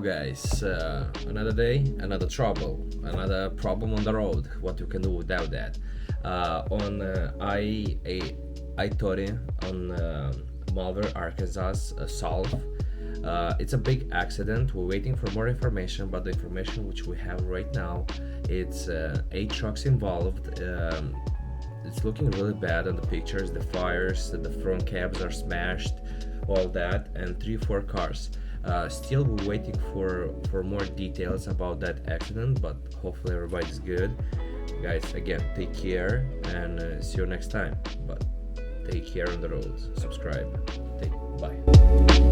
guys, another day, another trouble, another problem on the road. What you can do without that? On I30 on Malvern, Arkansas, solve. It's a big accident. We're waiting for more information, but the information which we have right now, it's 8 trucks involved. It's looking really bad on the pictures. The fires, the front cabs are smashed, all that, and 3-4 cars. Still we're waiting for more details about that accident, but hopefully everybody's good. Guys, again, take care and see you next time. But take care on the road. Subscribe. Bye.